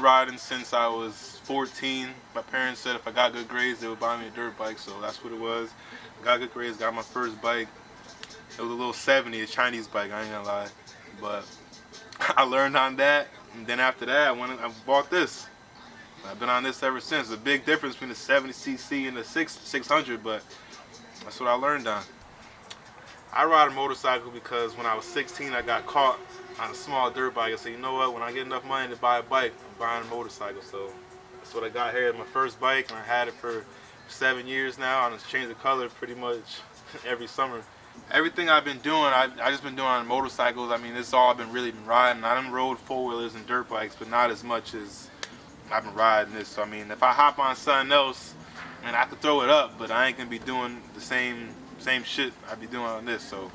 riding since I was 14. My parents said if I got good grades, they would buy me a dirt bike, so that's what it was. Got good grades, got my first bike. It was a little 70, a Chinese bike, I ain't gonna lie. But I learned on that, and then after that, I bought this. I've been on this ever since. There's a big difference between the 70cc and the 600, but that's what I learned on. I ride a motorcycle because when I was 16, I got caught on a small dirt bike. I said, you know what, when I get enough money to buy a bike, I'm buying a motorcycle. So that's what I got here. My first bike, and I had it for 7 years now. I just changed the color pretty much every summer. Everything I've been doing, I just been doing on motorcycles. I mean, this is all I've been really been riding. I done rode four-wheelers and dirt bikes, but not as much as I've been riding this. So I mean, if I hop on something else, man, I could throw it up, but I ain't gonna be doing the same shit I'd be doing on this. So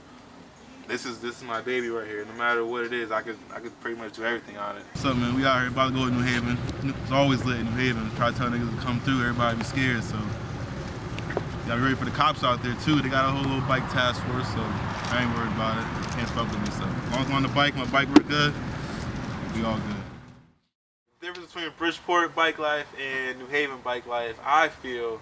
this is my baby right here. No matter what it is, I could pretty much do everything on it. So man, we out here about to go to New Haven. It's always lit in New Haven. Try to tell niggas to come through. Everybody be scared. So you gotta be ready for the cops out there too. They got a whole little bike task force, so I ain't worried about it. Can't fuck with me. So as long as I'm on the bike, my bike work good, we all good. The difference between Bridgeport bike life and New Haven bike life, I feel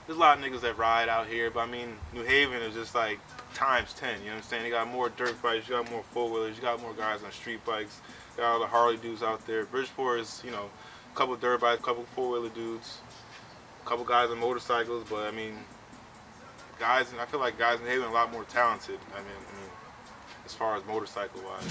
there's a lot of niggas that ride out here, but I mean, New Haven is just like times 10, you know what I'm saying? They got more dirt bikes, you got more four-wheelers, you got more guys on street bikes, got all the Harley dudes out there. Bridgeport is, you know, a couple dirt bikes, a couple four-wheeler dudes, a couple guys on motorcycles, but I mean, I feel like guys in New Haven are a lot more talented, I mean as far as motorcycle-wise.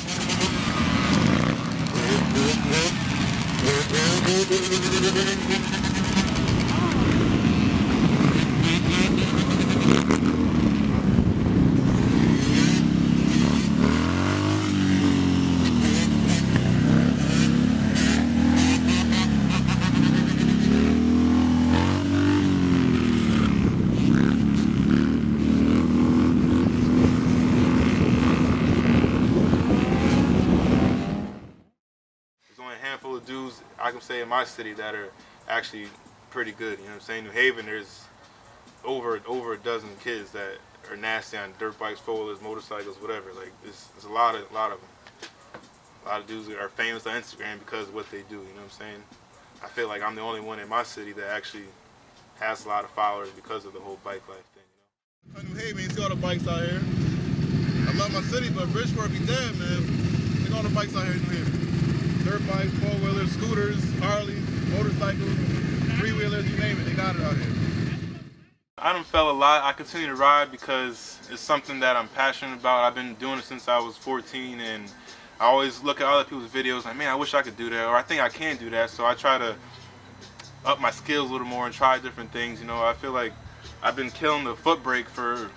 Handful of dudes I can say in my city that are actually pretty good, you know what I'm saying? New Haven, there's over a dozen kids that are nasty on dirt bikes, four-wheelers, motorcycles, whatever. Like there's a lot of them. A lot of dudes that are famous on Instagram because of what they do, you know what I'm saying? I feel like I'm the only one in my city that actually has a lot of followers because of the whole bike life thing, you know? New Haven, you see all the bikes out here. I love my city, but Bridgeport be dead, man. Look at all the bikes out here in New Haven. Dirt bikes, four-wheelers, scooters, Harleys, motorcycles, three-wheelers, you name it, they got it out here. I done fell a lot. I continue to ride because it's something that I'm passionate about. I've been doing it since I was 14, and I always look at other people's videos like, man, I wish I could do that, or I think I can do that, so I try to up my skills a little more and try different things, you know. I feel like I've been killing the foot brake for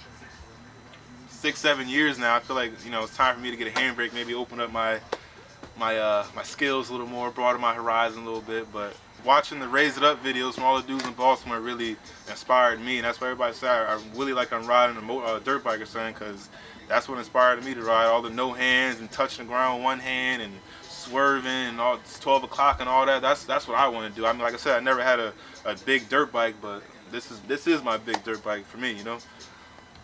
6-7 years now. I feel like, you know, it's time for me to get a handbrake, maybe open up my skills a little more, broaden my horizon a little bit. But watching the Raise It Up videos from all the dudes in Baltimore really inspired me, and that's why everybody said I really like I'm riding a dirt bike or something, because that's what inspired me to ride. All the no hands and touching the ground with one hand and swerving and all 12 o'clock and all that. That's what I want to do. I mean, like I said, I never had a big dirt bike, but this is my big dirt bike for me, you know.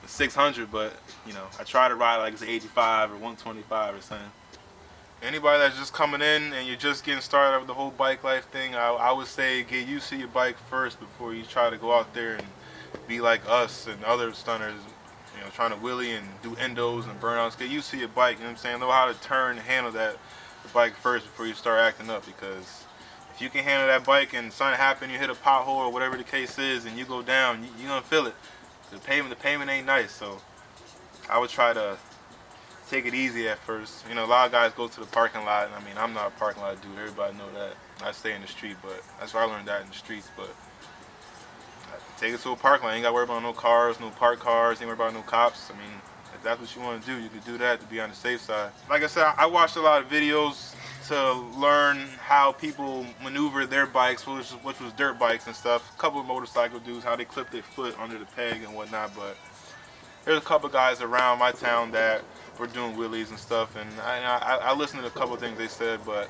The 600, but you know, I try to ride like it's 85 or 125 or something. Anybody that's just coming in and you're just getting started with the whole bike life thing, I would say get used to your bike first before you try to go out there and be like us and other stunners, you know, trying to wheelie and do endos and burnouts. Get used to your bike, you know what I'm saying? Know how to turn and handle the bike first before you start acting up, because if you can handle that bike and something happen, you hit a pothole or whatever the case is and you go down, you're gonna feel it. The pavement ain't nice, so I would try to take it easy at first. You know, a lot of guys go to the parking lot, and I mean, I'm not a parking lot dude, everybody know that. I stay in the street, but that's why I learned that in the streets. But take it to a parking lot, you ain't gotta worry about no cars, no parked cars, ain't worry about no cops. I mean, if that's what you wanna do, you could do that to be on the safe side. Like I said, I watched a lot of videos to learn how people maneuver their bikes, which was dirt bikes and stuff. A couple of motorcycle dudes, how they clip their foot under the peg and whatnot, but there's a couple guys around my town that were doing wheelies and stuff, and I listened to a couple of things they said, but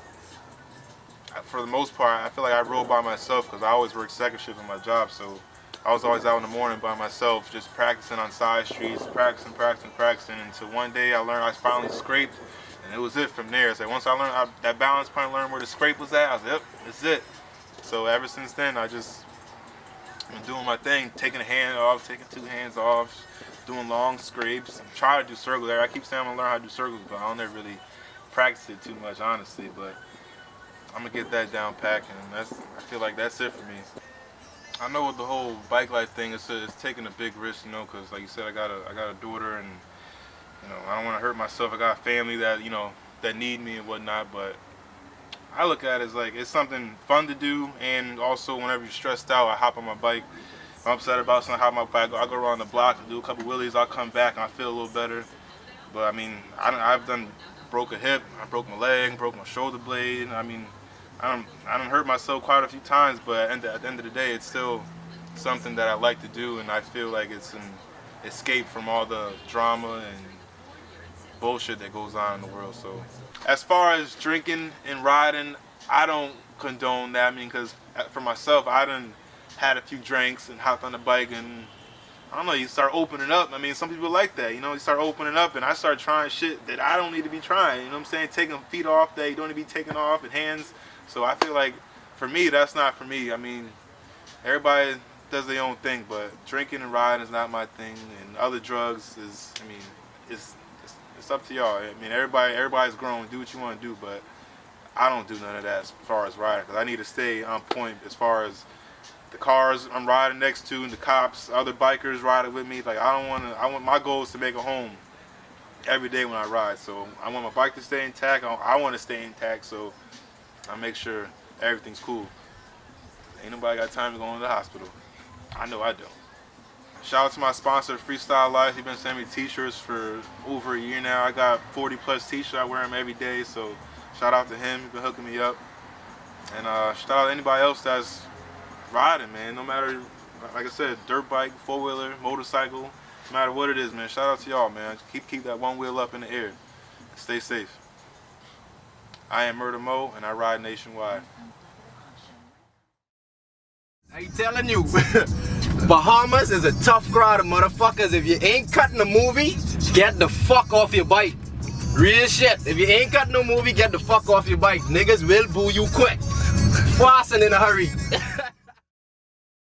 for the most part, I feel like I rode by myself because I always worked second shift in my job, so I was always out in the morning by myself, just practicing on side streets, practicing, until one day I finally scraped, and And it was it from there. So once I learned that balance point, learned where the scrape was at, I was like, yep, this is it. So ever since then, I just been doing my thing, taking a hand off, taking 2 hands off, doing long scrapes. I'm trying to do circles there. I keep saying I'm gonna learn how to do circles, but I don't ever really practice it too much, honestly. But I'm gonna get that down pat, and I feel like that's it for me. I know with the whole bike life thing, it's taking a big risk, you know, because like you said, I got a daughter, and you know, I don't want to hurt myself. I got a family that, you know, that need me and whatnot. But I look at it as like it's something fun to do, and also whenever you're stressed out, I hop on my bike. If I'm upset about something, I hop on my bike. I go around the block and do a couple wheelies. I'll come back and I feel a little better. But I mean, I've broke a hip, I broke my leg, broke my shoulder blade. I mean, I done hurt myself quite a few times, but at the end of the day, it's still something that I like to do, and I feel like it's an escape from all the drama and bullshit that goes on in the world. So as far as drinking and riding, I don't condone that. I mean, because for myself, I done had a few drinks and hopped on the bike, and I don't know, you start opening up. I mean, some people like that, you know, you start opening up, and I start trying shit that I don't need to be trying, you know what I'm saying? Taking feet off that you don't need to be taking off, and hands. So I feel like, for me, that's not for me. I mean, everybody does their own thing, but drinking and riding is not my thing, and other drugs is, I mean, it's up to y'all. I mean, everybody's grown, do what you want to do, but I don't do none of that as far as riding, because I need to stay on point as far as the cars I'm riding next to, and the cops, other bikers riding with me. Like, I want my goal is to make a home every day when I ride. So I want my bike to stay intact. I want to stay intact, so I make sure everything's cool. Ain't nobody got time to go into the hospital. I know I don't. Shout out to my sponsor, Freestyle Life. He's been sending me t-shirts for over a year now. I got 40 plus t-shirts. I wear them every day, so shout out to him. He's been hooking me up. And shout out to anybody else that's riding, man. No matter, like I said, dirt bike, 4-wheeler, motorcycle, no matter what it is, man. Shout out to y'all, man. Keep that one wheel up in the air. Stay safe. I am Murda Moe, and I ride nationwide. I telling you, Bahamas is a tough crowd of motherfuckers. If you ain't cutting a movie, get the fuck off your bike. Real shit. If you ain't cutting no movie, get the fuck off your bike. Niggas will boo you quick. Fast and in a hurry.